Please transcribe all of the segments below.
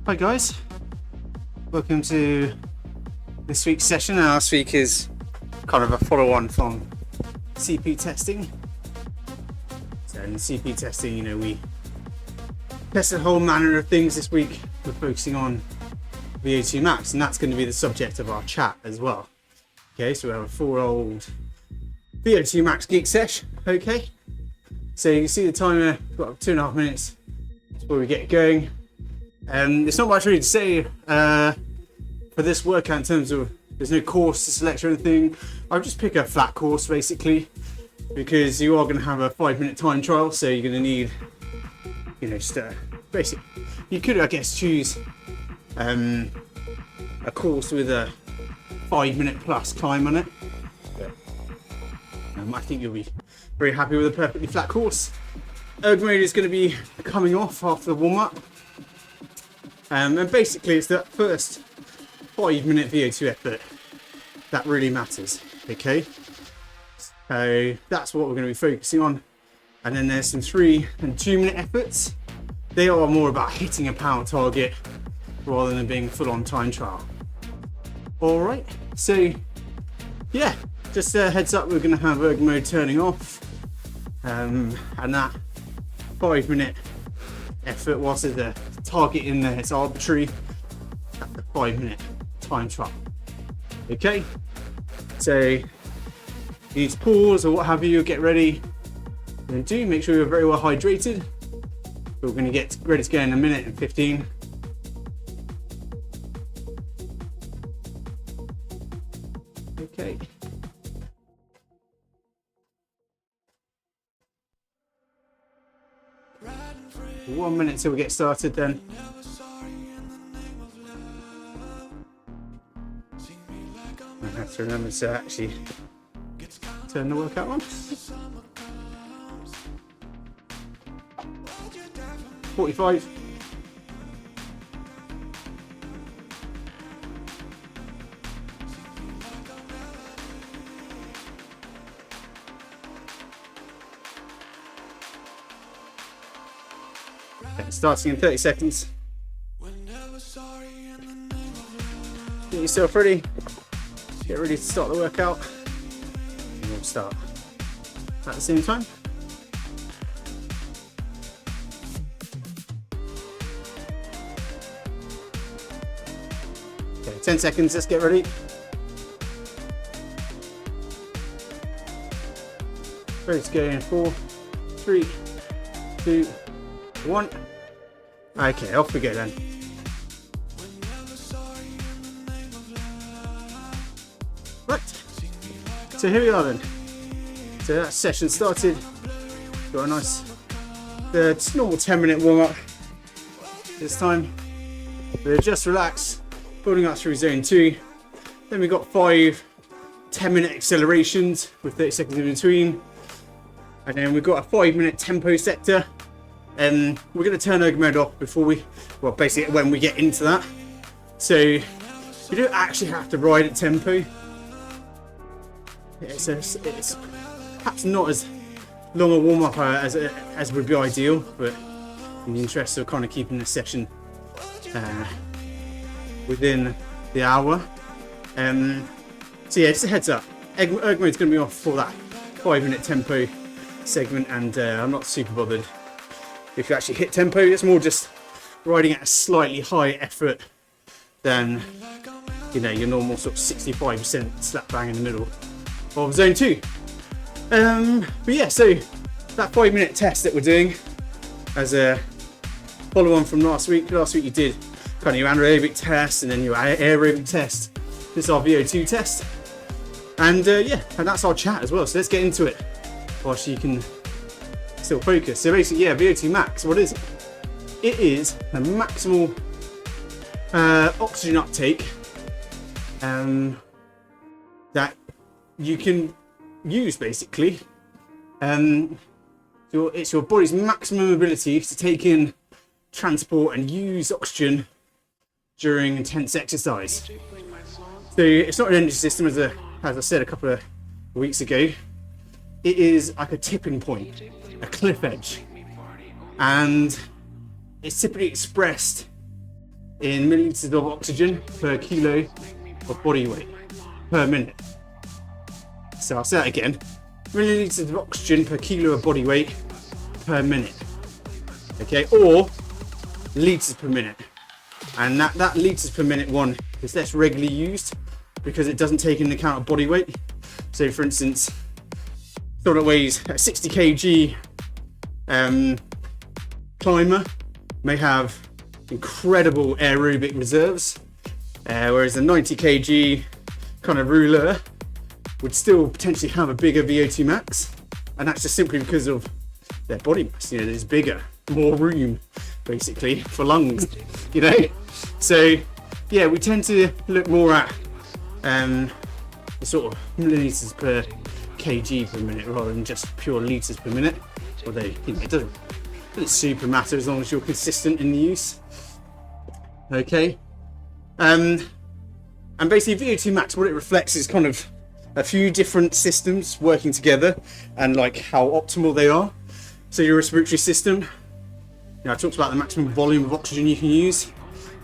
Hi guys, welcome to this week's session. Last week is kind of a follow-on from CP testing. So in CP testing, we tested a whole manner of things. This week we're focusing on VO2 max, and that's going to be the subject of our chat as well. Okay, so we have a 4-old VO2 max geek sesh. Okay, so you can see the timer, we've got 2.5 minutes before we get going. There's not much really to say for this workout in terms of there's no course to select or anything. I'll just pick a flat course basically, because you are going to have a 5-minute time trial, so you're going to need, just basic. You could, I guess, choose a course with a 5-minute plus climb on it. But, I think you'll be very happy with a perfectly flat course. Erg mode is going to be coming off after the warm up. And basically it's that first 5-minute VO2 effort that really matters, okay? So that's what we're going to be focusing on. And then there's some 3 and 2-minute efforts. They are more about hitting a power target rather than being full-on time trial. All right, so yeah, just a heads up, we're going to have erg mode turning off. And that 5-minute effort, whilst there's a target in there, it's arbitrary. That's the 5-minute time trial. Okay, so you need to pause or what have you, get ready. And do make sure you're very well hydrated. We're going to get ready to go in a minute and 15. Okay. One minute till we get started then. I have to remember to actually turn the workout on. 45. Okay, starting in 30 seconds. Get yourself ready. Get ready to start the workout. And we'll start at the same time. Okay, 10 seconds, let's get ready. Ready to go in 4, 3, 2, 1. Okay, off we go then. Right, so here we are then. So that session started. Got a nice, the normal 10-minute warm up this time. We're just relaxed, building up through zone 2. Then we've got 5 10-minute accelerations with 30 seconds in between. And then we've got a 5-minute tempo sector. And we're going to turn erg mode off before basically when we get into that. So you don't actually have to ride at tempo. It's perhaps not as long a warm up as would be ideal, but in the interest of kind of keeping the session within the hour. So yeah, just a heads up, erg mode is going to be off for that 5-minute tempo segment, and I'm not super bothered if you actually hit tempo. It's more just riding at a slightly higher effort than your normal sort of 65% slap bang in the middle of zone 2. But yeah, so that 5-minute test that we're doing as a follow on from last week. Last week you did kind of your anaerobic test and then your aerobic test. This is our VO2 test, and yeah, and that's our chat as well. So let's get into it whilst you can still focus. So basically, yeah, VO2 max, what is it? It is the maximal oxygen uptake that you can use basically. It's your body's maximum ability to take in, transport and use oxygen during intense exercise. So it's not an energy system as I said a couple of weeks ago. It is like a tipping point, a cliff edge, and it's typically expressed in milliliters of oxygen per kilo of body weight per minute. So I'll say that again, milliliters of oxygen per kilo of body weight per minute, okay, or litres per minute. And that litres per minute one is less regularly used because it doesn't take into account body weight. So for instance, someone that weighs a 60 kg climber may have incredible aerobic reserves, whereas a 90 kg kind of ruler would still potentially have a bigger VO2 max, and that's just simply because of their body mass. You know, there's bigger, more room basically for lungs, you know. So yeah, we tend to look more at the sort of milliliters per kg per minute rather than just pure liters per minute, although you know, it doesn't super matter as long as you're consistent in the use. Okay, and basically VO2 max, what it reflects is kind of a few different systems working together and like how optimal they are. So your respiratory system, you know, I talked about the maximum volume of oxygen you can use,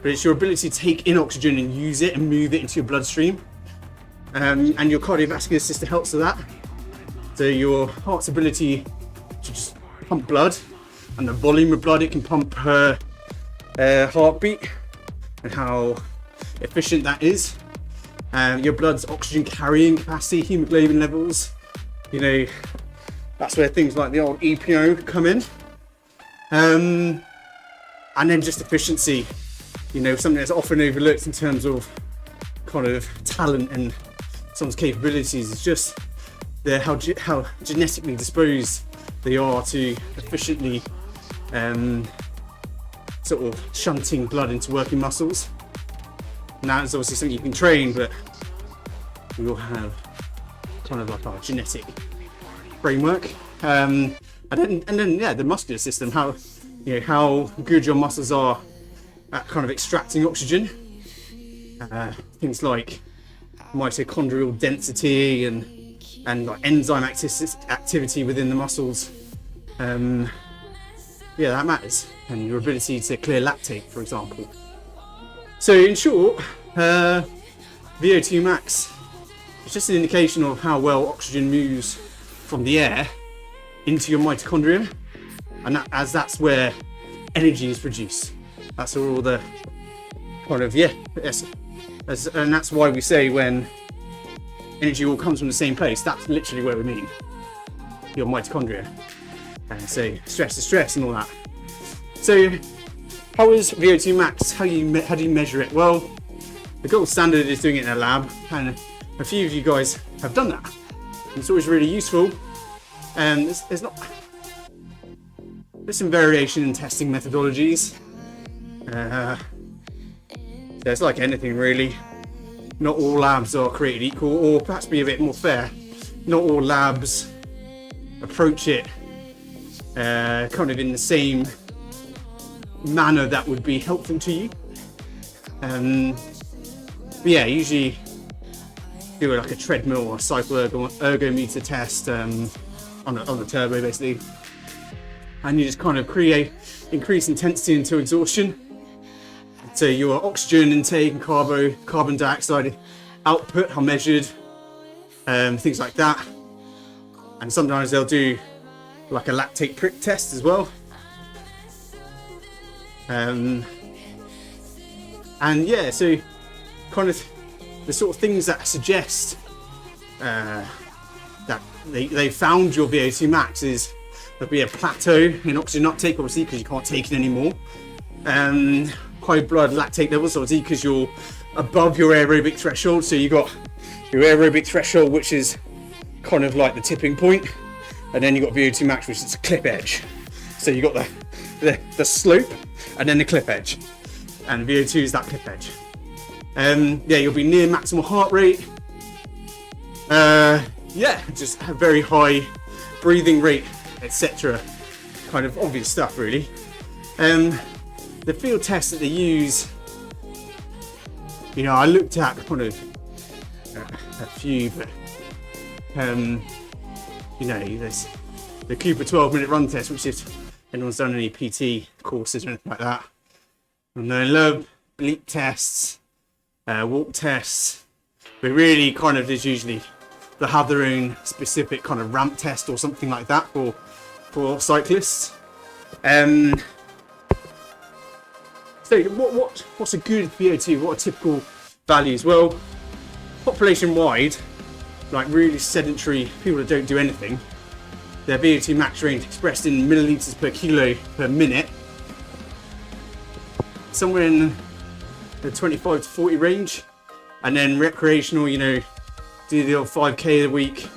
but it's your ability to take in oxygen and use it and move it into your bloodstream. And your cardiovascular system helps with that. So your heart's ability to just pump blood and the volume of blood it can pump per heartbeat and how efficient that is. Your blood's oxygen carrying capacity, hemoglobin levels, you know, that's where things like the old EPO come in. And then just efficiency, you know, something that's often overlooked in terms of kind of talent and someone's capabilities is just how genetically disposed they are to efficiently sort of shunting blood into working muscles. Now it's obviously something you can train, but we all have kind of like our genetic framework. And then yeah, the muscular system, how good your muscles are at kind of extracting oxygen. Things like mitochondrial density and like enzyme activity within the muscles. Yeah, that matters. And your ability to clear lactate, for example. So in short, VO2 max is just an indication of how well oxygen moves from the air into your mitochondria, and that's where energy is produced. That's where all the kind of and that's why we say when energy all comes from the same place, that's literally where we mean your mitochondria. And so stress is stress and all that. So how is VO2 max? How do you measure it? Well, the gold standard is doing it in a lab, and a few of you guys have done that. And it's always really useful. And there's some variation in testing methodologies. There's like anything really. Not all labs are created equal, or perhaps be a bit more fair, not all labs approach it kind of in the same manner that would be helpful to you. But yeah, usually do like a treadmill or cycle ergometer test on the turbo basically, and you just kind of increase intensity until exhaustion. So your oxygen intake and carbon dioxide output are measured, things like that. And sometimes they'll do like a lactate prick test as well. And yeah, so kind of the sort of things that suggest that they found your VO2 max is there'll be a plateau in oxygen uptake, obviously because you can't take it anymore. High blood lactate levels, obviously because you're above your aerobic threshold. So you got your aerobic threshold, which is kind of like the tipping point, and then you got VO2 max, which is a cliff edge. So you got the slope and then the cliff edge, and VO2 is that cliff edge. Yeah, you'll be near maximal heart rate. Yeah, just a very high breathing rate, etc. Kind of obvious stuff, really. The field tests that they use, you know, I looked at kind of a few, but you know, there's the Cooper 12-minute run test, which if anyone's done any PT courses or anything like that, and they love leap tests, walk tests, but really kind of there's usually they have their own specific kind of ramp test or something like that for cyclists. So what's a good VO2? What are typical values? Well, population wide, like really sedentary people that don't do anything, their VO2 max range expressed in milliliters per kilo per minute, somewhere in the 25 to 40 range. And then recreational, you know, do the old 5k a week,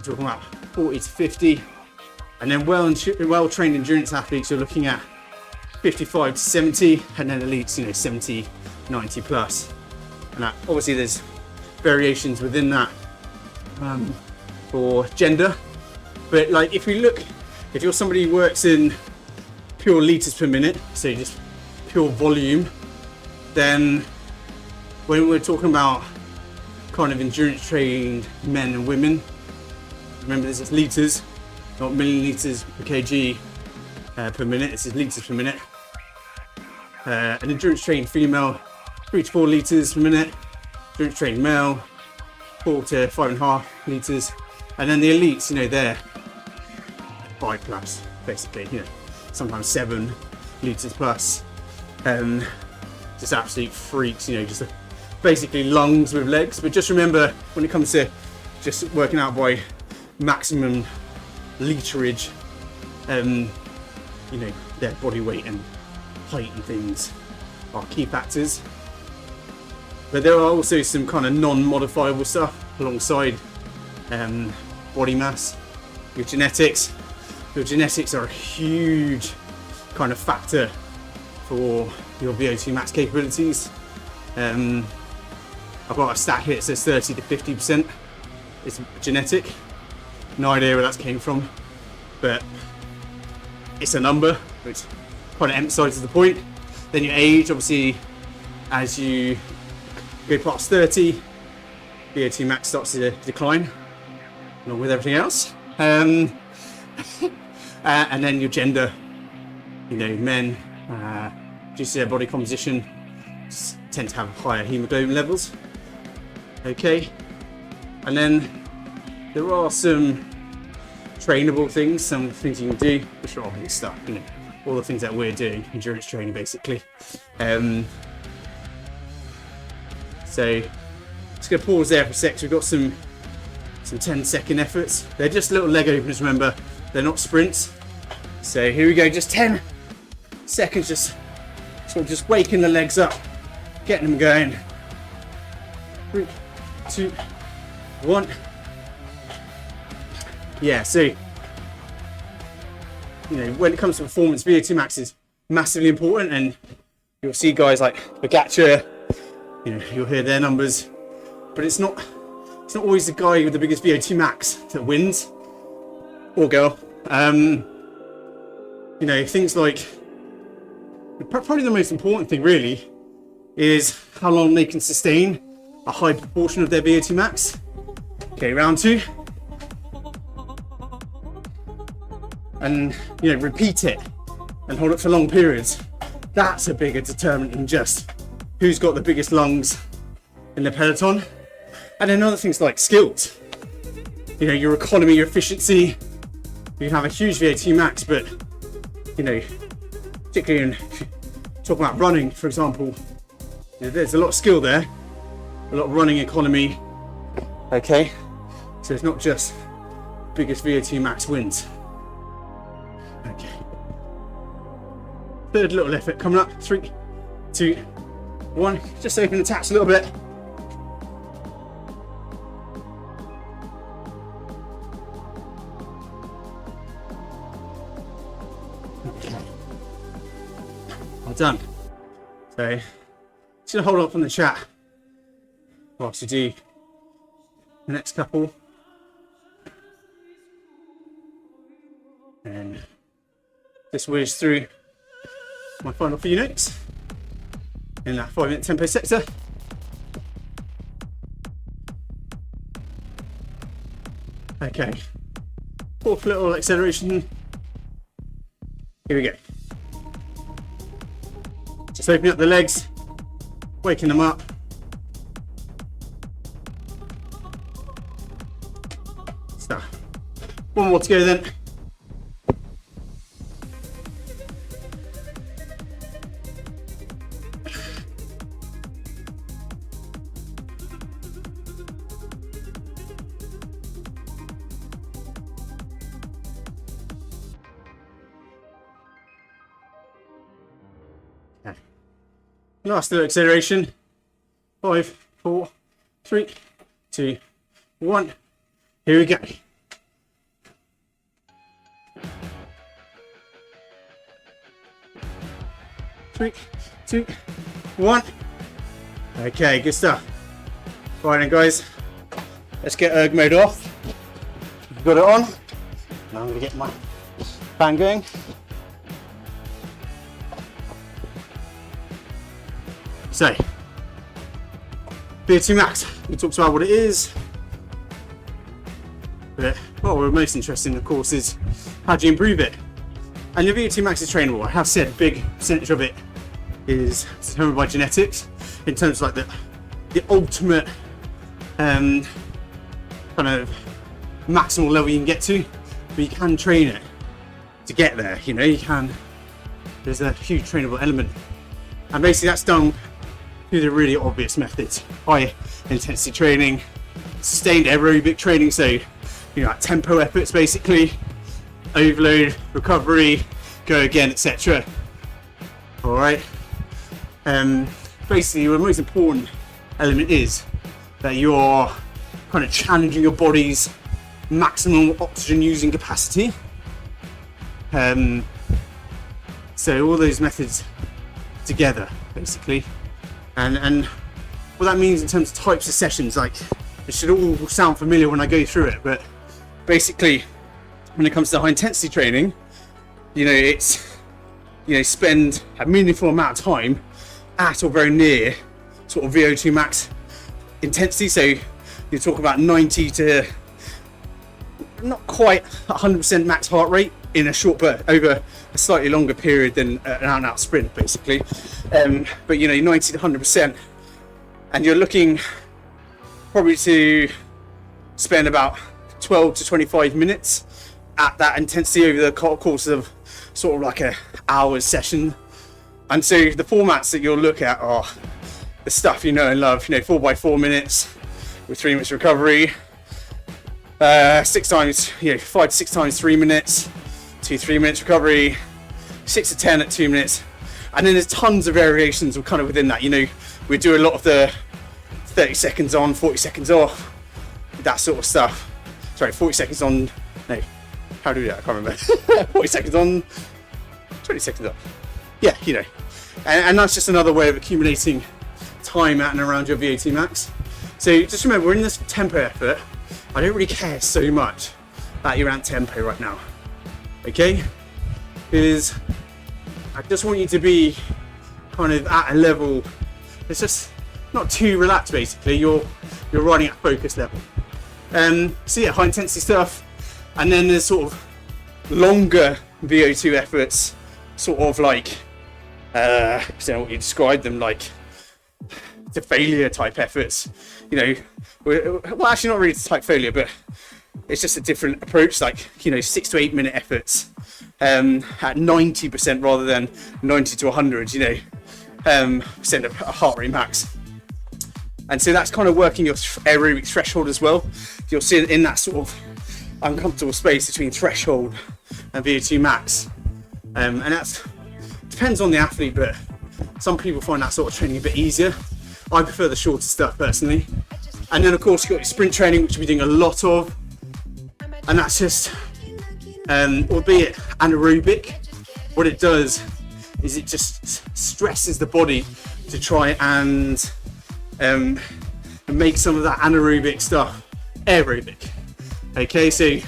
talking about 40 to 50. And then well-trained endurance athletes, you're looking at 55 to 70, and then elites, you know, 70, 90 plus. And that, obviously there's variations within that for gender. But like if you're somebody who works in pure liters per minute, so just pure volume, then when we're talking about kind of endurance trained men and women, remember this is liters, not milliliters per kg per minute, this is liters per minute. An endurance trained female, 3 to 4 liters per minute. Endurance trained male, 4 to 5.5 liters. And then the elites, you know, they're 5 plus, basically, you know, sometimes 7 liters plus. Just absolute freaks, you know, just basically lungs with legs. But just remember, when it comes to just working out by maximum literage, you know, their body weight and height and things are key factors. But there are also some kind of non-modifiable stuff alongside body mass. Your genetics are a huge kind of factor for your VO2 max capabilities. I've got a stat here that says 30 to 50% is genetic. No idea where that came from, but it's a number which kind of emphasizes the point. Then your age, obviously, as you go past 30, VO2 max starts to decline, along with everything else. And then your gender, you know, men, due to their body composition, tend to have higher hemoglobin levels. Okay, and then there are some trainable things, some things you can do, which are obvious stuff, you know, all the things that we're doing, endurance training basically. So just gonna pause there for a sec. So we've got some 10-second efforts. They're just little leg openers, remember, they're not sprints. So here we go, just 10 seconds, just sort of just waking the legs up, getting them going. 3, 2, 1. Yeah, so, you know, when it comes to performance, VO2 max is massively important, and you'll see guys like Pogacar, you know, you'll hear their numbers, but it's not always the guy with the biggest VO2 max that wins, or girl. You know, things like, probably the most important thing really is how long they can sustain a high proportion of their VO2 max. Okay, round 2. And, you know, repeat it and hold it for long periods. That's a bigger determinant than just who's got the biggest lungs in the peloton. And then other things like skills, you know, your economy, your efficiency. You can have a huge VO2 max, but, you know, particularly in talking about running, for example, you know, there's a lot of skill there, a lot of running economy. Okay, so it's not just biggest VO2 max wins. Okay, third little effort coming up. 3, 2, 1. Just open the taps a little bit. Okay, well done. So just gonna hold off on the chat whilst we do the next couple, and just whiz through my final few notes in that 5-minute tempo sector. Okay, fourth little acceleration. Here we go. Just opening up the legs, waking them up. So, one more to go then. Last little acceleration. 5, 4, 3, 2, 1. Here we go. Three, 2, 1. Okay, good stuff. Right then, guys, let's get erg mode off. Got it on. Now I'm gonna get my fan going. So, VO2 max, we talked about what it is, but what we're most interested in, of course, is how do you improve it? And your VO2 max is trainable. I have said a big percentage of it is determined by genetics, in terms of like the ultimate kind of maximal level you can get to, but you can train it to get there, you know, you can, there's a huge trainable element. And basically that's done through the really obvious methods: high intensity training, sustained aerobic training, so you know, like tempo efforts basically, overload, recovery, go again, etc. All right. Basically, the most important element is that you're kind of challenging your body's maximum oxygen using capacity. So all those methods together, basically. And what that means in terms of types of sessions, like, it should all sound familiar when I go through it, but basically when it comes to high intensity training, you know, it's, you know, spend a meaningful amount of time at or very near sort of VO2 max intensity. So you talk about 90 to not quite 100% max heart rate in a short burst over a slightly longer period than an out and out sprint, basically. But you know, 90 to 100%, and you're looking probably to spend about 12 to 25 minutes at that intensity over the course of sort of like a hour's session. And so the formats that you'll look at are the stuff you know and love, you know, 4x4 minutes with 3 minutes recovery, 6 times, you know, 5 to 6 times 3 minutes, 2 3 minutes recovery, 6 to 10 at 2 minutes. And then there's tons of variations kind of within that. You know, we do a lot of the 30 seconds on, 40 seconds off, that sort of stuff. Sorry, 40 seconds on, no, how do we do that? I can't remember. 40 seconds on, 20 seconds off. Yeah, you know, and that's just another way of accumulating time at and around your VO2 max. So just remember, we're in this tempo effort. I don't really care so much about your tempo right now, okay? Because I just want you to be kind of at a level that's just not too relaxed, basically. You're riding at focus level. So yeah, high intensity stuff, and then there's sort of longer VO2 efforts, sort of like, I don't know what you describe them, like to failure type efforts. You know, well, actually not really to type failure, but it's just a different approach, like, you know, 6 to 8 minute efforts at 90% rather than 90 to 100, you know, percent of heart rate max. And so that's kind of working your aerobic threshold as well. You'll see it in that sort of uncomfortable space between threshold and VO2 max. And that's depends on the athlete, but some people find that sort of training a bit easier. I prefer the shorter stuff personally. And then of course you've got your sprint training, which we're doing a lot of, and that's just albeit anaerobic. What it does is it just stresses the body to try and make some of that anaerobic stuff aerobic. Okay, so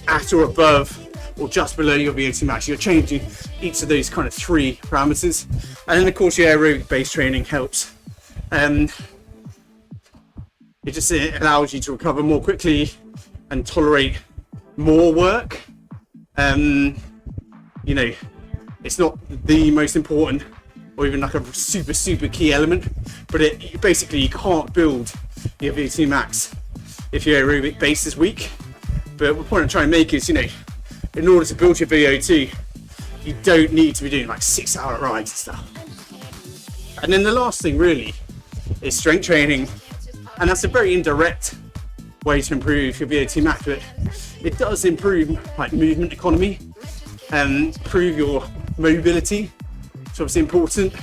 at or above or just below your VO2 max, you're changing each of those kind of 3 parameters. And then of course your aerobic based training helps. It allows you to recover more quickly and tolerate more work. You know, it's not the most important or even like a super key element, but basically you can't build your VO2 max if your aerobic base is weak. But the point I'm trying to make is, in order to build your VO2, you don't need to be doing like 6-hour rides and stuff. And then the last thing really is strength training, and that's a very indirect way to improve your VO2 max, but it does improve like movement economy and improve your mobility, which is obviously important,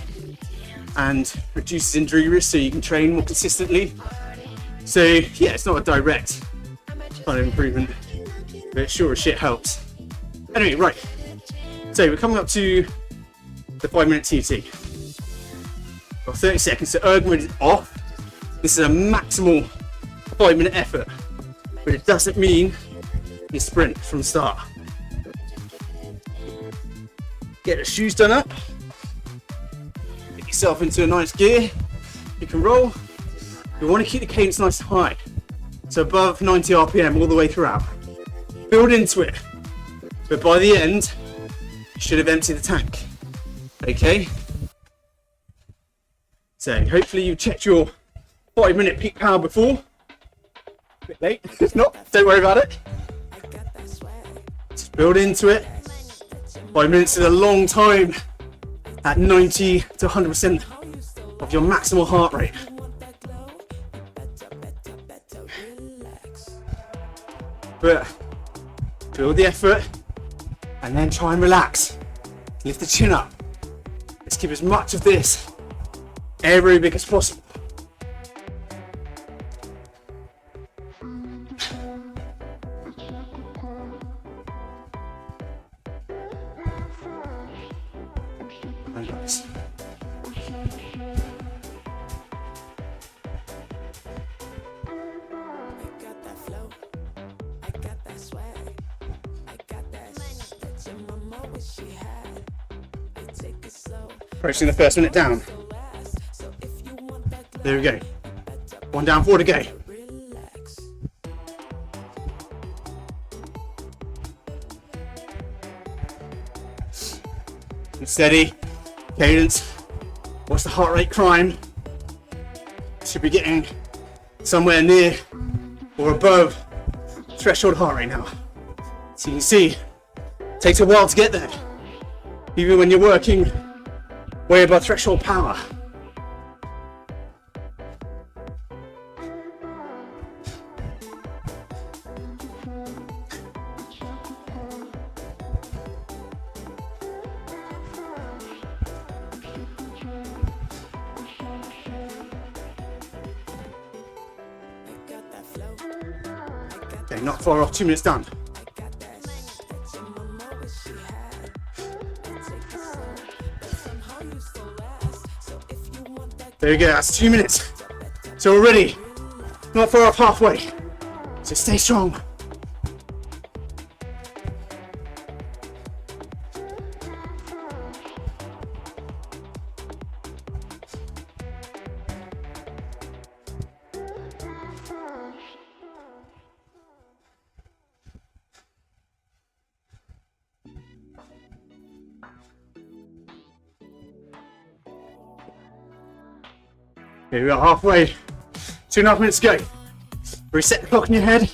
and reduces injury risk so you can train more consistently. So yeah, it's not a direct kind of improvement, but it sure as shit helps. Anyway, right, so we're coming up to the 5-minute TT. Got 30 seconds, so erg mode is off. This is a maximal 5-minute effort, but it doesn't mean you sprint from the start. Get the shoes done up, get yourself into a nice gear. You can roll. You want to keep the cadence nice and high, so above 90 RPM all the way throughout. Build into it, but by the end, you should have emptied the tank. Okay? So hopefully you checked your 5-minute peak power before. A bit late, if not, don't worry about it. Just build into it. 5 minutes is a long time at 90 to 100% of your maximal heart rate. But build the effort and then try and relax. Lift the chin up. Let's keep as much of this aerobic as possible. Nice. Approaching the first minute down. There we go. 1 down, 4 to go. And steady. Cadence. Watch the heart rate climb. Should be getting somewhere near or above threshold heart rate now. So you can see, it takes a while to get there. Even when you're working way above threshold power. Okay, not far off, 2 minutes done. There we go, that's 2 minutes. So already not far off halfway. So stay strong. Here we are, halfway. 2.5 minutes to go. Reset the clock in your head.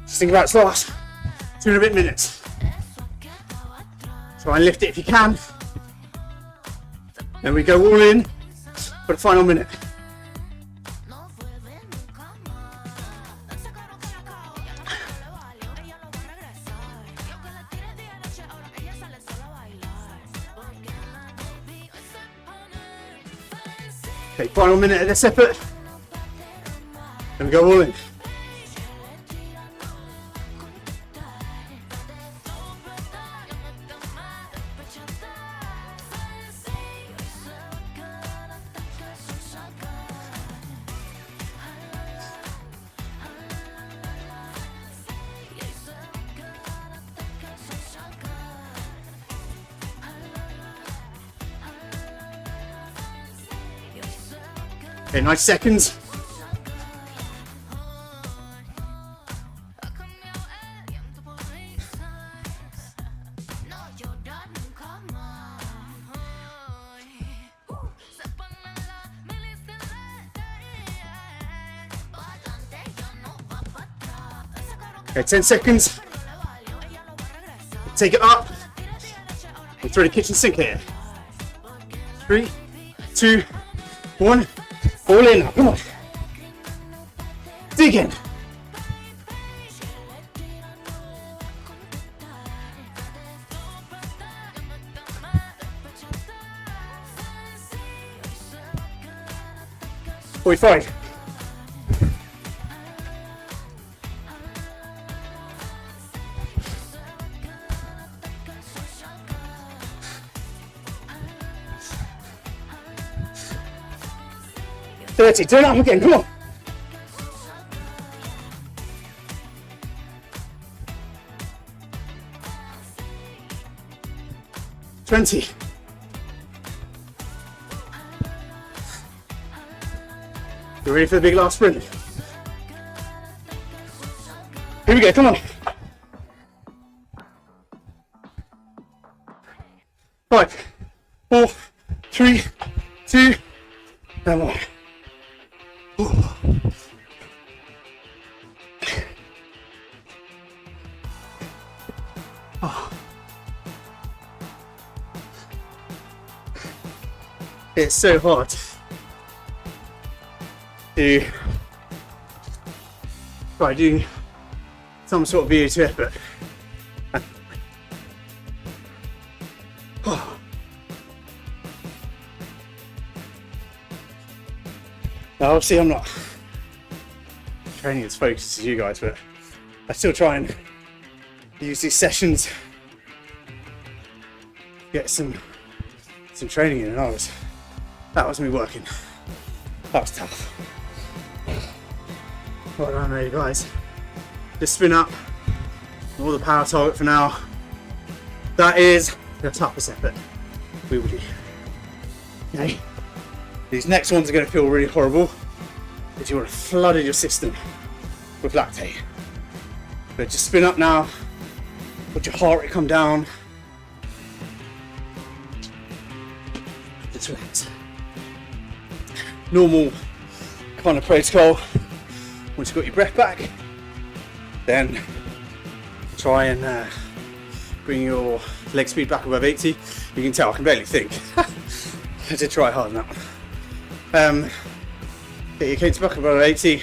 Just think about its last 2 and a bit minutes. Try and lift it if you can. Then we go all in for the final minute. Okay, final minute of this effort. Then we go all in. Okay, 90 seconds. Okay, 10 seconds. Take it up. And throw the kitchen sink here. 3, 2, 1. All in now, come on. Dig in. .45. Turn up again, come on. $20. You ready for the big last sprint? Here we go, come on. 5, 4, 3, 2, and 1. It's so hard to try doing some sort of VO2 effort. Now obviously I'm not training as focused as you guys, but I still try and use these sessions to get some training in, and that was me working. That was tough. Well done there, you guys. Just spin up. All the power target for now. That is the toughest effort we will do. Okay. These next ones are going to feel really horrible if you want to flood your system with lactate. But just spin up now. Let your heart rate come down. Just relax. Normal kind of protocol. Once you've got your breath back, then try and bring your leg speed back above 80. You can tell I can barely think. I did try hard on that one. Get your cadence back above 80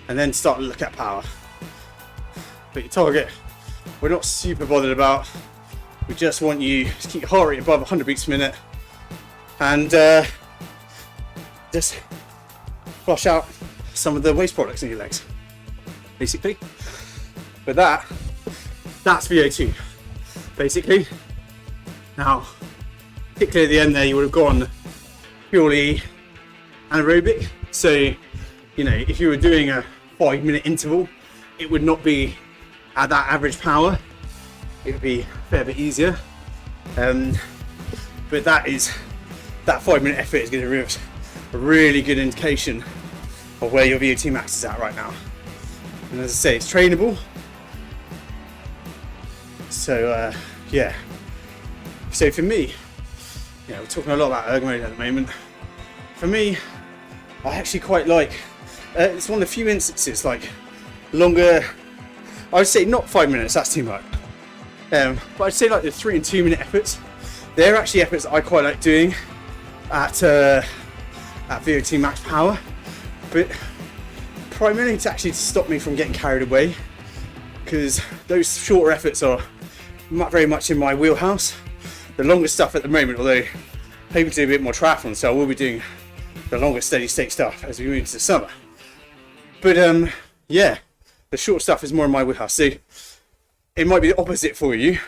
and then start to look at power. But your target, we're not super bothered about. We just want you to keep your heart rate above 100 beats per minute and just flush out some of the waste products in your legs, basically. But that's VO2, basically. Now, particularly at the end there, you would have gone purely anaerobic. So, you know, if you were doing a 5-minute interval, it would not be at that average power. It would be a fair bit easier. But that 5-minute effort is going to give us a really good indication of where your VO2 max is at right now. And as I say, it's trainable. So yeah. So for me, yeah, we're talking a lot about ergometer at the moment. For me, I actually quite like, it's one of the few instances like longer, I would say not 5 minutes, that's too much. But I'd say like the 3 and 2 minute efforts, they're actually efforts that I quite like doing at VO2 max power, but primarily to stop me from getting carried away, because those shorter efforts are very much in my wheelhouse. The longer stuff at the moment, although hoping to do a bit more triathlon, so I will be doing the longer steady state stuff as we move into the summer. But yeah, the short stuff is more in my wheelhouse, so it might be the opposite for you,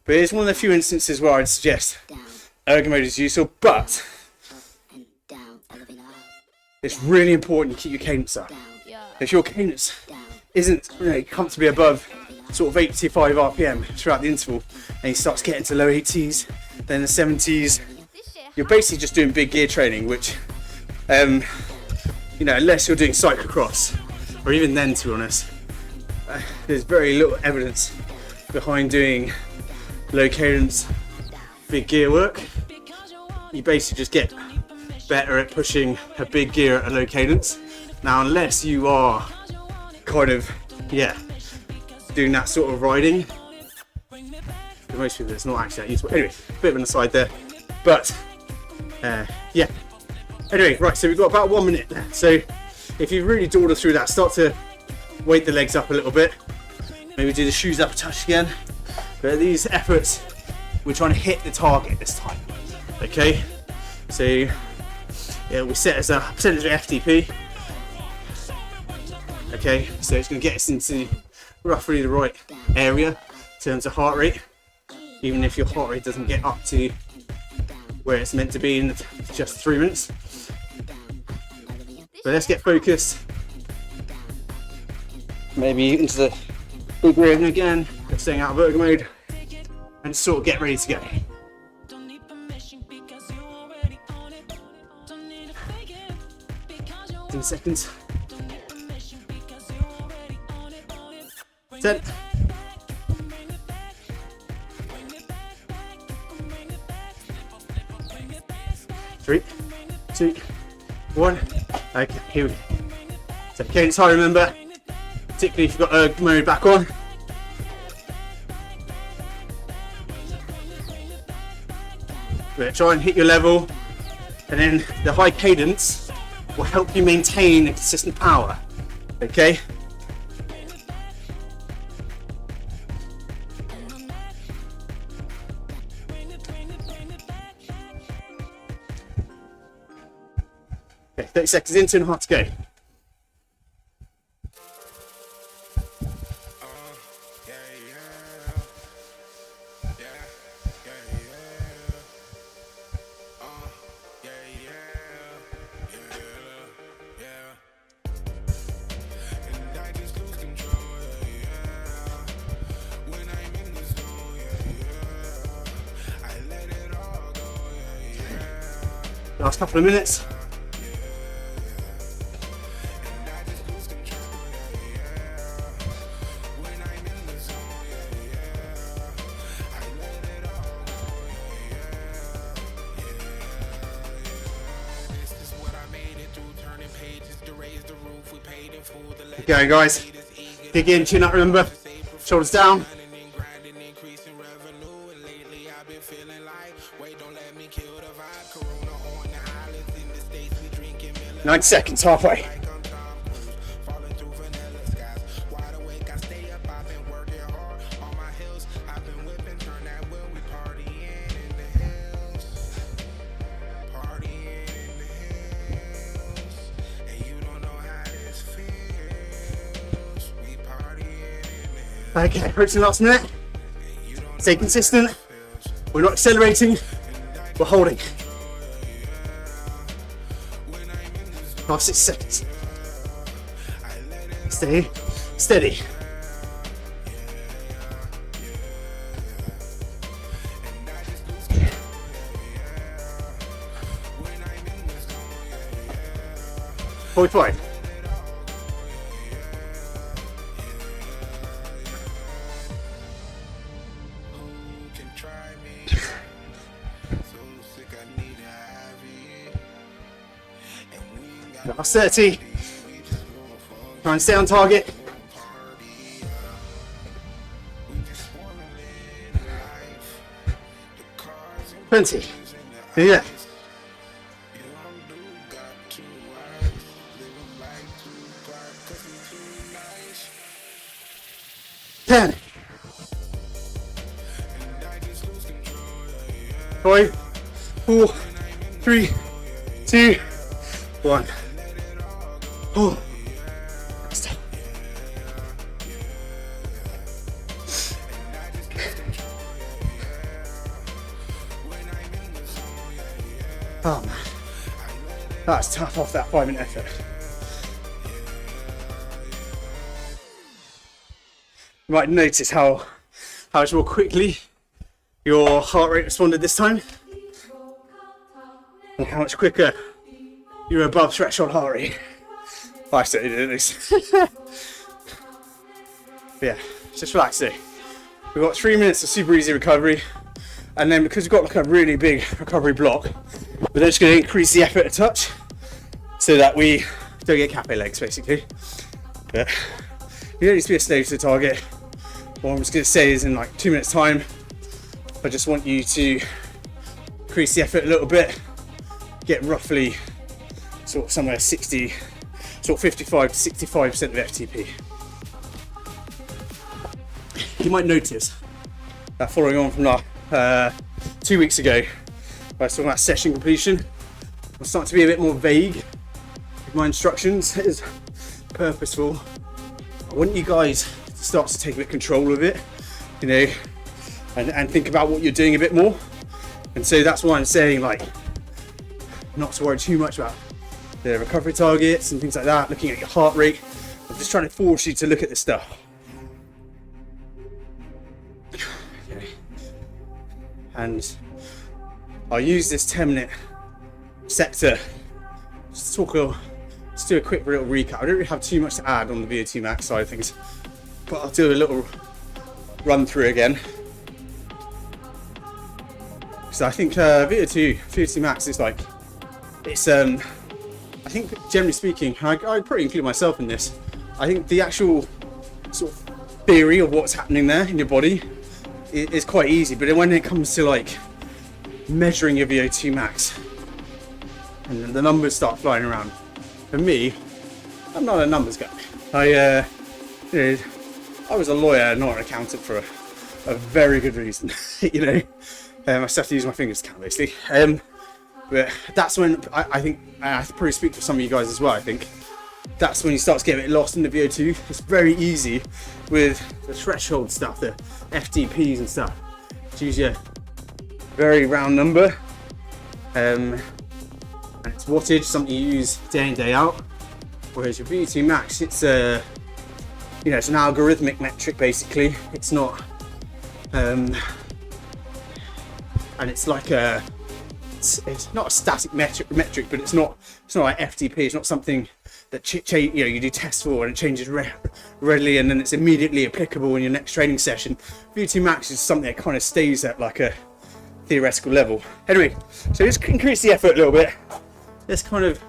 but it's one of the few instances where I'd suggest ergometer is useful, but it's really important you keep your cadence up. If your cadence isn't comfortably above sort of 85 RPM throughout the interval, and you start to get into low 80s, then the 70s, you're basically just doing big gear training, which, unless you're doing cyclocross, or even then, to be honest, there's very little evidence behind doing low cadence big gear work. You basically just get better at pushing a big gear at a low cadence. Now, unless you are kind of, doing that sort of riding. For most people, it's not actually that useful. Anyway, a bit of an aside there. But yeah. Anyway, right, so we've got about 1 minute left. So if you really dawdle through that, start to weight the legs up a little bit. Maybe do the shoes up a touch again. But these efforts, we're trying to hit the target this time. Okay? So yeah, we set as a percentage of FTP. Okay, so it's going to get us into roughly the right area in terms of heart rate, even if your heart rate doesn't get up to where it's meant to be in just 3 minutes. But let's get focused. Maybe into the big rhythm again, staying out of vertigo mode, and sort of get ready to go. 10 seconds. 10. 3, 2, 1. Okay, here we go. So again, it's hard to remember, particularly if you've got erg mode back on. But try and hit your level, and then the high cadence will help you maintain a consistent power. Okay? Okay, 30 seconds in, 2.5 to go. Last couple of minutes. Keep going, guys. Dig in, chin up, remember. Shoulders down. 9 seconds, halfway. Okay, approaching the last minute. Stay consistent. We're not accelerating, we're holding. Last 6 seconds. Stay steady. .5. Last 30. Try and stay on target. $20. Yeah. 10. 5, 4, 3, 2, 1. Oh. Stop. Oh man, that's tough off that 5-minute effort. You might notice how much more quickly your heart rate responded this time, and how much quicker you're above threshold heart rate. I certainly did at least. Yeah, just relax there. We've got 3 minutes of super easy recovery, and then because we've got like a really big recovery block, we're just going to increase the effort a touch so that we don't get cafe legs basically. But you don't need to be a slave to the target. what I'm just going to say is in like 2 minutes time, I just want you to increase the effort a little bit, get roughly sort of somewhere 60, sort of 55 to 65% of FTP. You might notice that following on from 2 weeks ago, where I was talking about session completion, I'm starting to be a bit more vague with my instructions. It is purposeful. I want you guys to start to take a bit of control of it, you know, and think about what you're doing a bit more. And so that's why I'm saying, like, not to worry too much about the recovery targets and things like that, looking at your heart rate. I'm just trying to force you to look at this stuff. Okay. And I'll use this 10-minute sector just to do a quick little recap. I don't really have too much to add on the VO2 max side of things, but I'll do a little run through again. So I think VO2 max is like, it's I think generally speaking, I'd probably include myself in this. I think the actual sort of theory of what's happening there in your body is quite easy, but then when it comes to like measuring your VO2 max and the numbers start flying around, for me, I'm not a numbers guy. I was a lawyer, not an accountant, for a very good reason. You know, I still have to use my fingers to count, basically. But that's when I think, I probably speak for some of you guys as well, I think that's when you start to get a bit lost in the VO2. It's very easy with the threshold stuff, the FTPs and stuff, to use your very round number. And it's wattage, something you use day in, day out. Whereas your VO2 max, it's it's an algorithmic metric basically. It's not, and it's like it's not a static metric, but it's not like FTP. It's not something that you do tests for and it changes readily and then it's immediately applicable in your next training session. VO2 max is something that kind of stays at like a theoretical level. Anyway, so just increase the effort a little bit. Let's kind of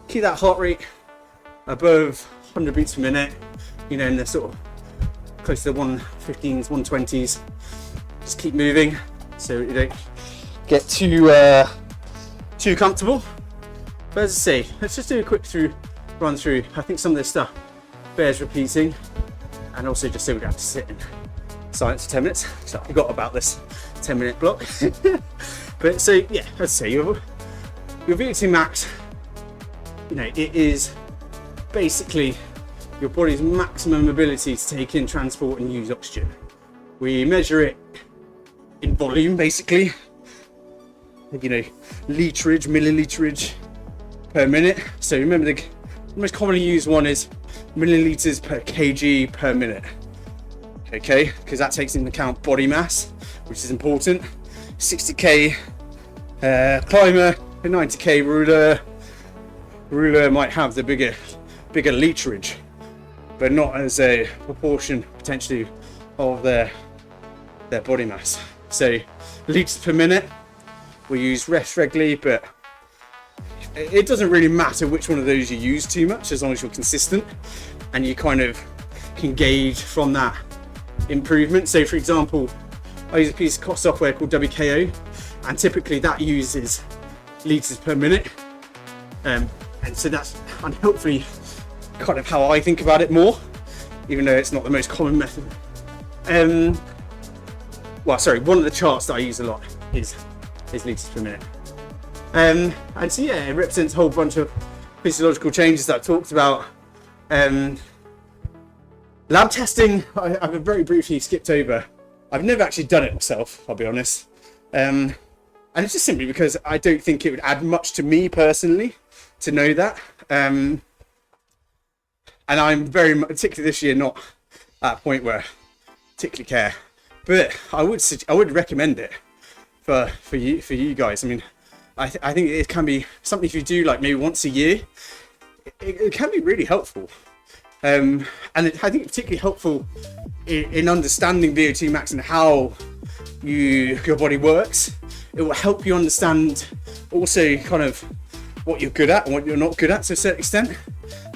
keep that heart rate above 100 beats per minute, you know, in the sort of close to the 115s, 120s. Just keep moving so you don't get too comfortable. But as I say, let's just do a quick run through. I think some of this stuff bears repeating, and also just so we don't have to sit in silence for 10 minutes. So I forgot about this 10-minute block. But so yeah, let's say your VO2 max, you know, it is basically your body's maximum ability to take in, transport and use oxygen. We measure it in volume basically, you know, literage, milliliterage per minute. So remember the most commonly used one is milliliters per kg per minute. Okay, because that takes into account body mass, which is important. 60k climber, 90k ruler might have the bigger literage, but not as a proportion potentially of their body mass. So liters per minute, we use rest regularly, but it doesn't really matter which one of those you use too much, as long as you're consistent and you kind of can gauge from that improvement. So for example, I use a piece of software called WKO, and typically that uses liters per minute, and so that's hopefully kind of how I think about it more, even though it's not the most common method. Well, sorry, one of the charts that I use a lot is liters per minute. And so yeah, it represents a whole bunch of physiological changes that I've talked about. Lab testing, I've very briefly skipped over. I've never actually done it myself, I'll be honest. And it's just simply because I don't think it would add much to me personally to know that. And I'm very, particularly this year, not at a point where I particularly care. But I would recommend it for you guys. I mean, I think it can be something if you do like maybe once a year, it can be really helpful. And I think it's particularly helpful in understanding VO2 max and how your body works. It will help you understand also kind of what you're good at and what you're not good at to a certain extent.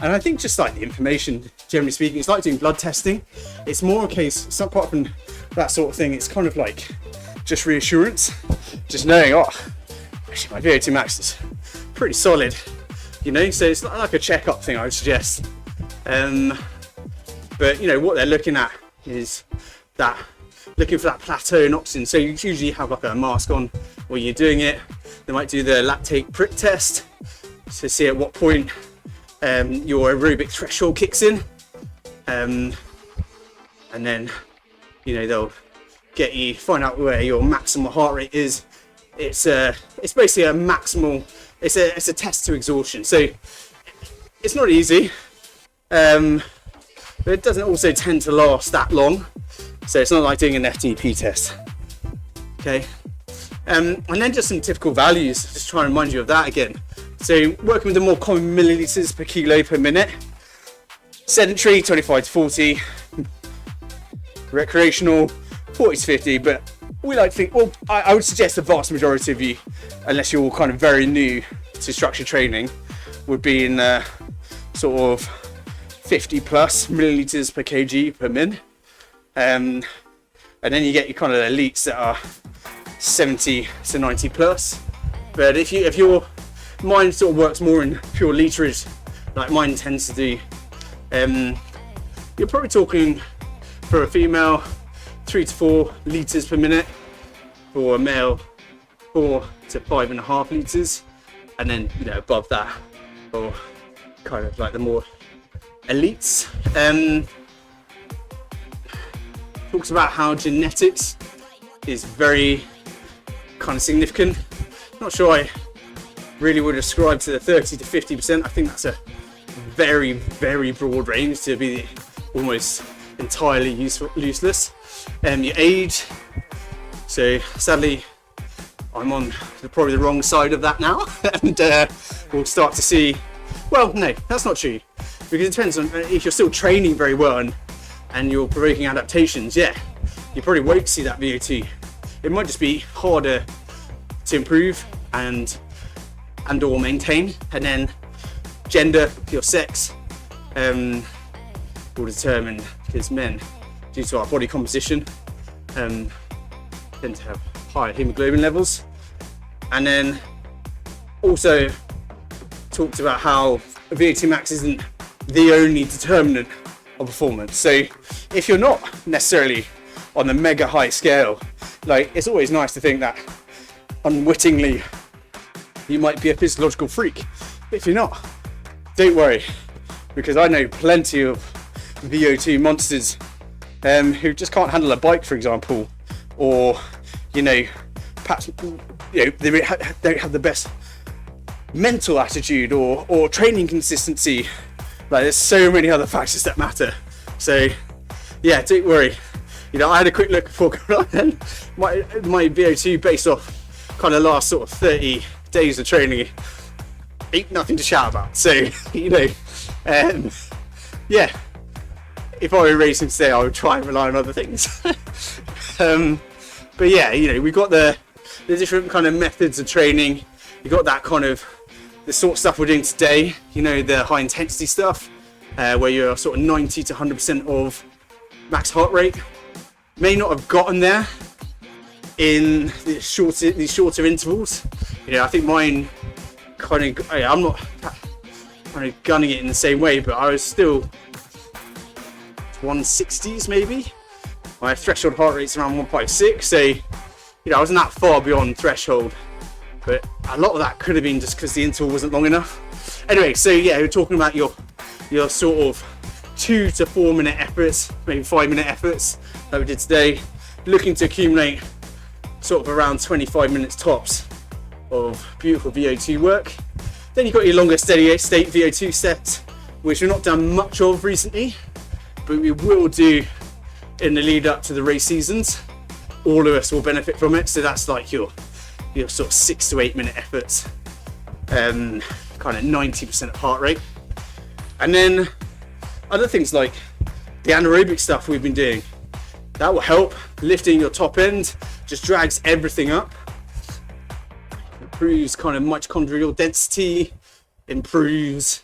And I think just like the information generally speaking. It's like doing blood testing. It's more a case, some apart from that sort of thing, it's kind of like just reassurance, just knowing, oh, actually my VO2 max is pretty solid, you know. So it's not like a checkup thing, I would suggest. But you know what they're looking at is that, looking for that plateau in oxygen. So you usually have like a mask on while you're doing it. They might do the lactate prick test to see at what point your aerobic threshold kicks in, and then you know they'll get you, find out where your maximal heart rate is. It's basically a maximal. It's a test to exhaustion. So it's not easy, but it doesn't also tend to last that long. So it's not like doing an FTP test. Okay, and then just some typical values. Just try and remind you of that again. So working with the more common milliliters per kilo per minute. Sedentary 25 to 40. Recreational 40 to 50. But we like to think, well, I would suggest the vast majority of you, unless you're kind of very new to structured training, would be in sort of 50 plus milliliters per kg per min. And then you get your kind of elites that are 70 to 90 plus. But if your mind sort of works more in pure literage, like mine tends to do, you're probably talking for a female 3 to 4 liters per minute, for a male 4 to 5.5 liters, and then you know above that, or kind of like the more elites. Talks about how genetics is very kind of significant. Not sure I really would ascribe to the 30 to 50%. I think that's a very, very broad range to be almost entirely useless. Your age. So sadly, I'm on probably the wrong side of that now, and we'll start to see. Well, no, that's not true, because it depends on if you're still training very well and you're provoking adaptations. Yeah, you probably won't see that VO2. It might just be harder to improve and or maintain. And then gender, your sex, will determine, because men, due to our body composition, tend to have higher hemoglobin levels. And then also talked about how VO2 max isn't the only determinant of performance. So if you're not necessarily on the mega high scale, like, it's always nice to think that unwittingly you might be a physiological freak. But if you're not, don't worry, because I know plenty of VO2 monsters who just can't handle a bike, for example, or you know, perhaps you know, they don't have the best mental attitude or training consistency. Like, there's so many other factors that matter. So yeah, don't worry. You know, I had a quick look before going on, my VO2 based off kind of last sort of 30 days of training ain't nothing to shout about. So you know, yeah, if I were racing today, I would try and rely on other things. But yeah, you know, we've got the different kind of methods of training. You've got that kind of the sort of stuff we're doing today, you know, the high intensity stuff, where you're sort of 90 to 100% of max heart rate. May not have gotten there in these shorter intervals. You know, I think mine kind of, I'm not kind of gunning it in the same way, but I was still 160s maybe. My threshold heart rate's around 156, so you know, I wasn't that far beyond threshold, but a lot of that could have been just because the interval wasn't long enough. Anyway, so yeah, we're talking about your sort of 2 to 4 minute efforts, maybe 5 minute efforts that we did today, looking to accumulate sort of around 25 minutes tops of beautiful VO2 work. Then you've got your longer steady state VO2 sets, which we've not done much of recently, but we will do in the lead up to the race seasons. All of us will benefit from it. So that's like your sort of 6 to 8 minute efforts, kind of 90% of heart rate. And then other things like the anaerobic stuff we've been doing, that will help lifting your top end, just drags everything up, improves kind of mitochondrial density, improves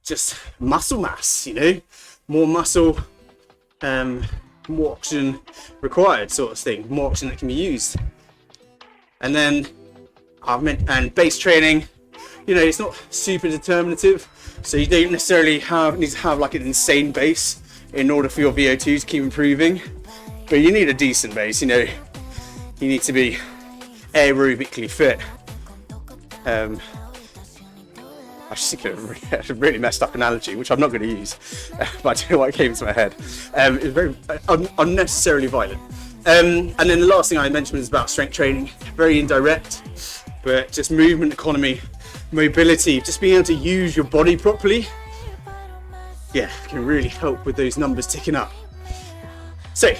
just muscle mass, you know, more muscle, more oxygen required sort of thing, more oxygen that can be used. And then and base training, you know, it's not super determinative, so you don't necessarily need to have like an insane base in order for your VO2 to keep improving, but you need a decent base, you know, you need to be aerobically fit. I just think a really messed up analogy, which I'm not going to use, but I don't know why it came into my head. It was very unnecessarily violent. And then the last thing I mentioned was about strength training, very indirect, but just movement economy, mobility, just being able to use your body properly, yeah, can really help with those numbers ticking up. So,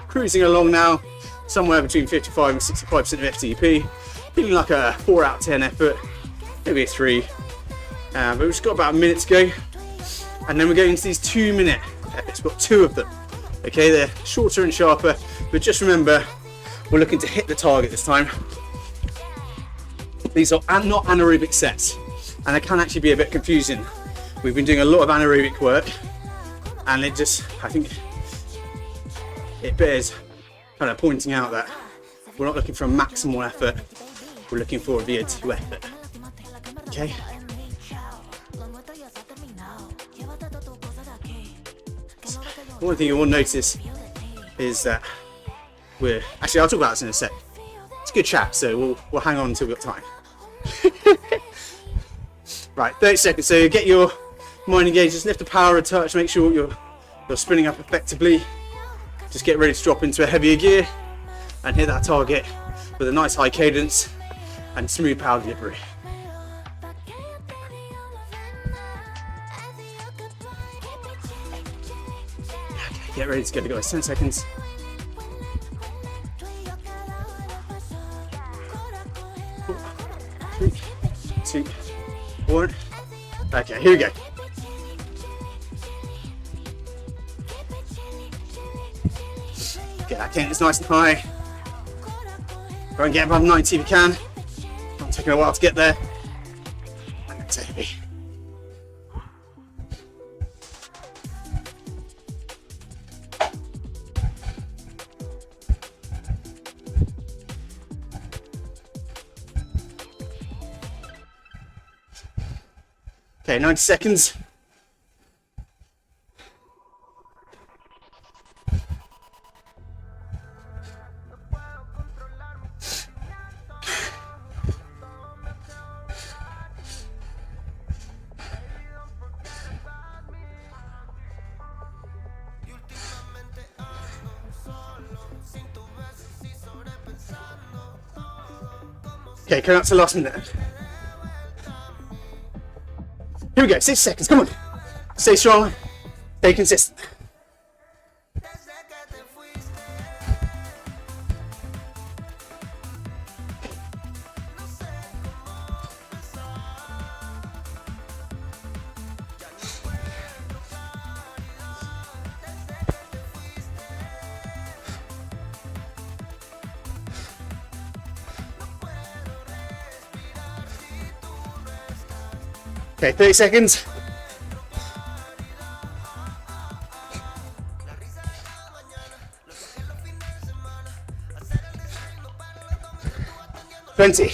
cruising along now, somewhere between 55 and 65% of FTP, feeling like a 4 out of 10 effort, maybe a 3, but we've just got about a minute to go, and then we're going into these 2-minute efforts. We've got 2 of them. Okay, they're shorter and sharper, but just remember, we're looking to hit the target this time. These are not anaerobic sets, and it can actually be a bit confusing. We've been doing a lot of anaerobic work, and I think it bears kind of pointing out that we're not looking for a maximal effort, we're looking for a VO2 effort. Okay? One thing you will notice is that actually, I'll talk about this in a sec. It's a good chat, so we'll hang on until we've got time. Right, 30 seconds. So get your mind engaged, just lift the power a touch, make sure you're spinning up effectively. Just get ready to drop into a heavier gear and hit that target with a nice high cadence and smooth power delivery. Get ready to go, guys. 10 seconds. 4, 3, 2, 1. Okay, here we go. Get that cadence nice and high. Try and get above 90 if you can. Not taking a while to get there. And that's heavy. Okay, 90 seconds. Okay, coming up to the last minute. Here we go, 6 seconds, come on. Stay strong, stay consistent. Okay, 30 seconds. Twenty.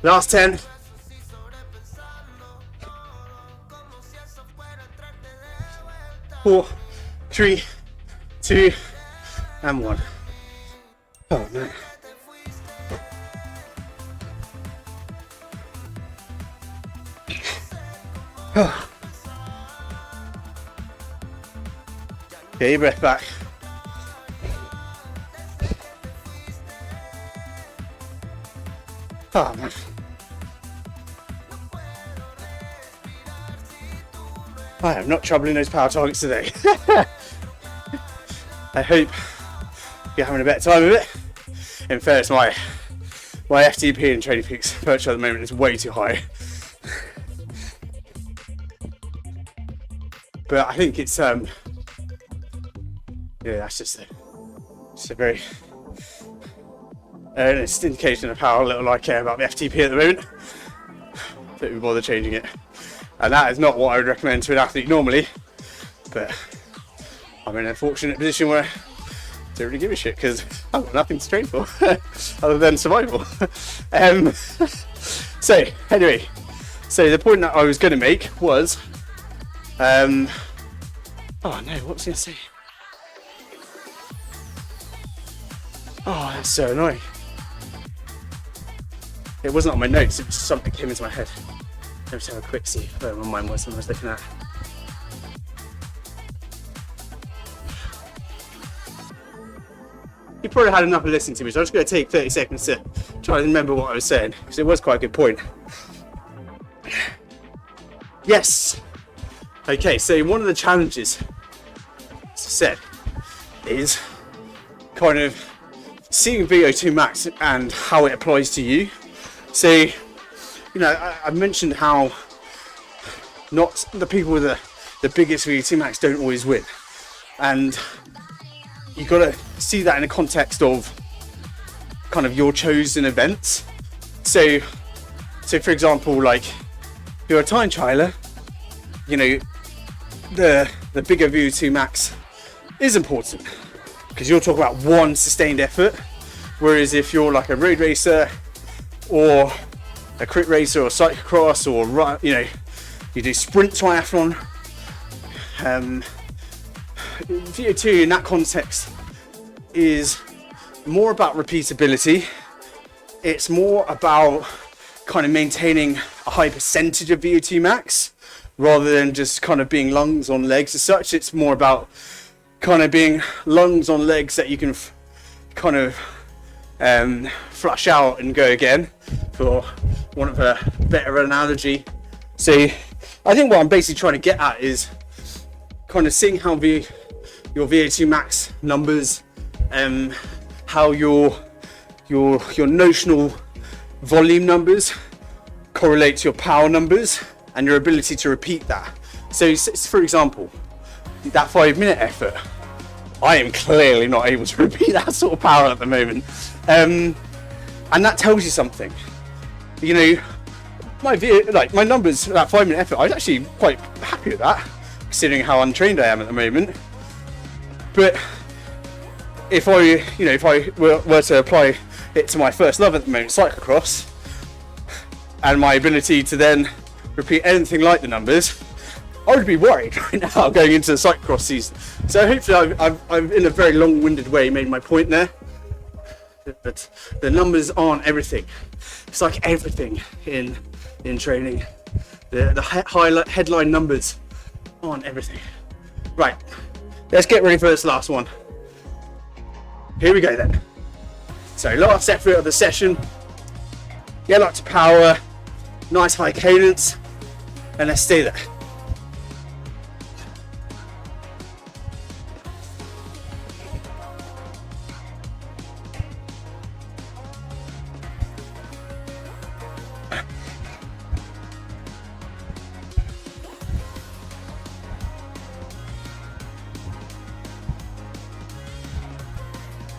Last 10. 4, 3, 2, and 1. Oh no. Get your breath back. Oh man. I am not troubling those power targets today. I hope you're having a better time with it. In fairness, my FTP and Training Peaks virtual at the moment is way too high. But I think it's yeah, that's just it. It's a very earnest indication of how little I care about the FTP at the moment. Don't even bother changing it. And that is not what I would recommend to an athlete normally, but I'm in a fortunate position where I don't really give a shit because I've got nothing to train for other than survival. So anyway, so the point that I was going to make was, oh no, what was I going to say? Oh, that's so annoying. It wasn't on my notes, it was something that came into my head. Let's have a quick see where my mind was when I was looking at. You probably had enough of listening to me, so I'm just going to take 30 seconds to try and remember what I was saying, because it was quite a good point. Yes! Okay, so one of the challenges, as I said, is kind of seeing VO2 max and how it applies to you. So, you know, I mentioned how not the people with the biggest VO2 max don't always win. And you've got to see that in the context of kind of your chosen events. So for example, like if you're a time trialer, you know, the bigger VO2 max is important because you'll talk about one sustained effort. Whereas if you're like a road racer or a crit racer or cyclocross or, you know, you do sprint triathlon, VO2 in that context is more about repeatability. It's more about kind of maintaining a high percentage of VO2 max rather than just kind of being lungs on legs as such. It's more about kind of being lungs on legs that you can kind of flush out and go again, for want of a better analogy. So I think what I'm basically trying to get at is kind of seeing how your VO2 max numbers, how your notional volume numbers correlate to your power numbers and your ability to repeat that. So for example, that 5-minute effort, I am clearly not able to repeat that sort of power at the moment, and that tells you something. You know, my numbers for that 5-minute effort, I was actually quite happy with that, considering how untrained I am at the moment. But if I were to apply it to my first love at the moment, cyclocross, and my ability to then repeat anything like the numbers, I would be worried right now going into the cyclocross season. So hopefully I've in a very long-winded way made my point there. But the numbers aren't everything. It's like everything in training. The headline numbers aren't everything. Right, let's get ready for this last one. Here we go then. So last effort of the session. Get up to power, nice high cadence, and let's stay there.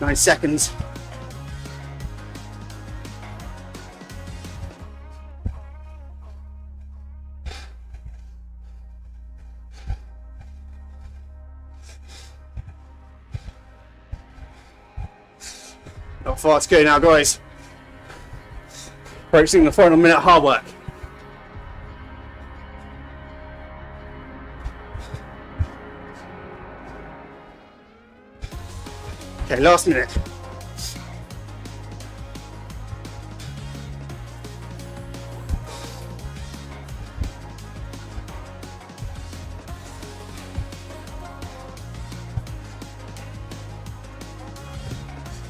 Nine seconds. Not far to go now, guys. Approaching the final minute of hard work. Okay, last minute.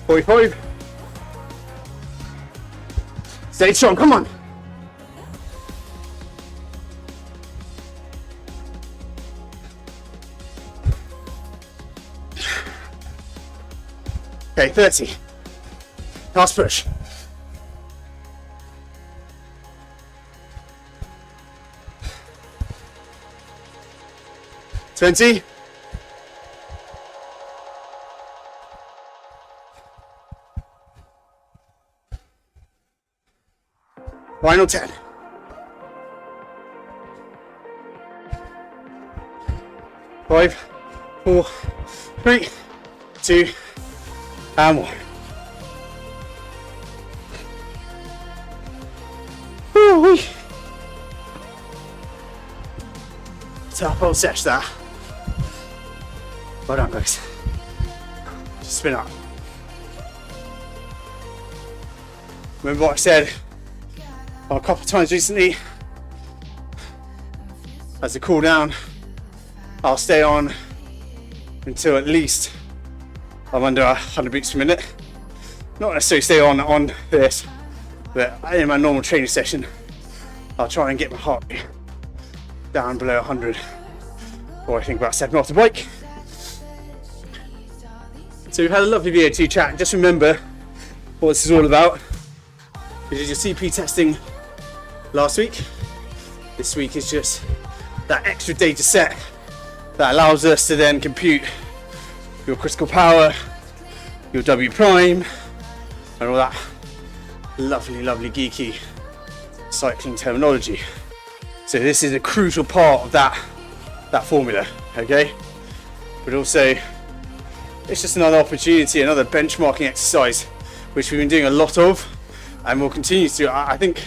.45. Stay strong, come on. Okay, 30. Last push. 20. Final 10. 5, 4, 3, 2, and 1. Woo-wee. Tough old sesh that. Well done, guys. Just spin up. Remember what I said a couple of times recently? As a cool down, I'll stay on until at least I'm under 100 beats per minute. Not necessarily stay on this, but in my normal training session, I'll try and get my heart rate down below 100, or I think about stepping off the bike. So we've had a lovely VO2 chat. Just remember what this is all about. We did your CP testing last week. This week is just that extra data set that allows us to then compute your critical power, your W prime, and all that lovely geeky cycling terminology. So this is a crucial part of that formula, okay? But also, it's just another opportunity, another benchmarking exercise, which we've been doing a lot of, and we'll continue to. I think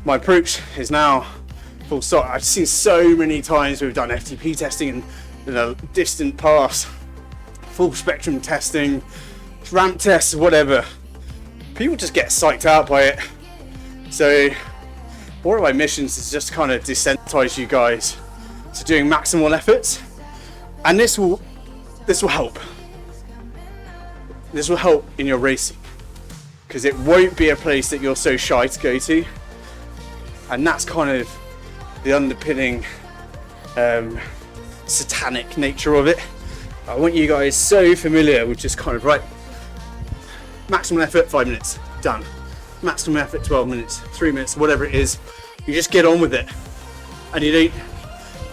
my approach is now full stop. I've seen so many times we've done FTP testing in the distant past, full spectrum testing, ramp tests, whatever. People just get psyched out by it. So one of my missions is just kind of desensitize you guys to doing maximal efforts, and this will help. This will help in your racing, because it won't be a place that you're so shy to go to, and that's kind of the underpinning satanic nature of it. I want you guys so familiar with just kind of, right, maximum effort 5 minutes, done. Maximum effort 12 minutes, 3 minutes, whatever it is. You just get on with it, and you don't.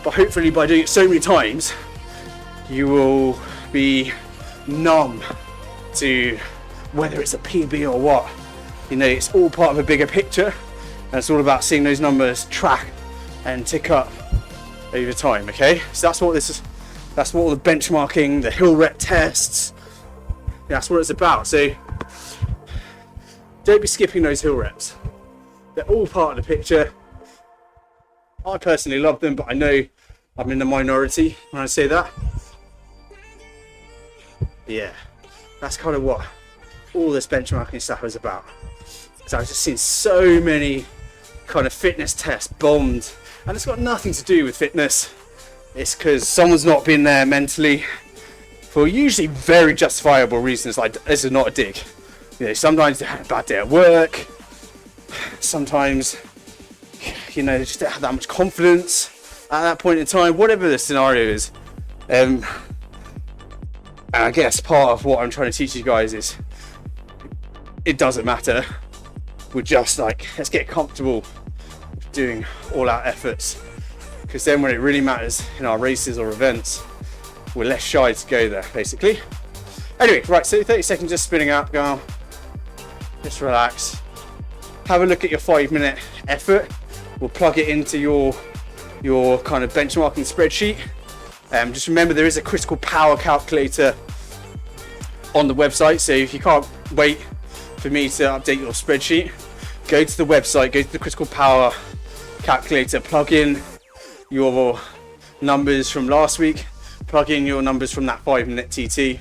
But hopefully, by doing it so many times, you will be numb to whether it's a PB or what. You know, it's all part of a bigger picture, and it's all about seeing those numbers track and tick up over time. Okay, so that's what this is. That's what all the benchmarking, the hill rep tests, that's what it's about. So don't be skipping those hill reps. They're all part of the picture. I personally love them, but I know I'm in the minority when I say that. Yeah, that's kind of what all this benchmarking stuff is about. So I've just seen so many kind of fitness tests bombed, and it's got nothing to do with fitness. It's because someone's not been there mentally for usually very justifiable reasons. Like, this is not a dig. You know, sometimes they had a bad day at work. Sometimes, you know, they just don't have that much confidence at that point in time. Whatever the scenario is, and I guess part of what I'm trying to teach you guys is it doesn't matter. We're just like, let's get comfortable doing all our efforts, because then when it really matters in our races or events, we're less shy to go there, basically. Anyway, right, so 30 seconds just spinning up, go, just relax. Have a look at your 5 minute effort. We'll plug it into your kind of benchmarking spreadsheet. Just remember, there is a critical power calculator on the website, so if you can't wait for me to update your spreadsheet, go to the website, go to the critical power calculator, plug in your numbers from last week, plug in your numbers from that 5 minute TT,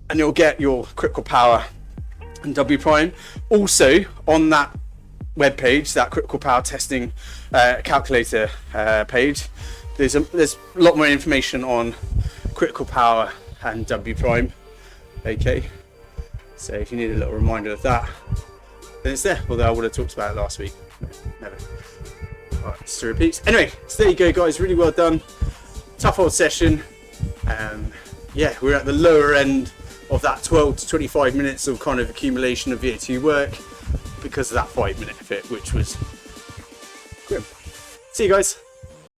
and you'll get your critical power and W prime. Also on that web page, that critical power testing calculator page, there's a lot more information on critical power and W prime. Okay, so if you need a little reminder of that, then it's there. Although I would have talked about it last week. No, never. Alright, just to repeat. Anyway, so there you go, guys. Really well done. Tough old session. Yeah, we're at the lower end of that 12 to 25 minutes of kind of accumulation of VO2 work because of that 5 minute fit, which was grim. See you guys.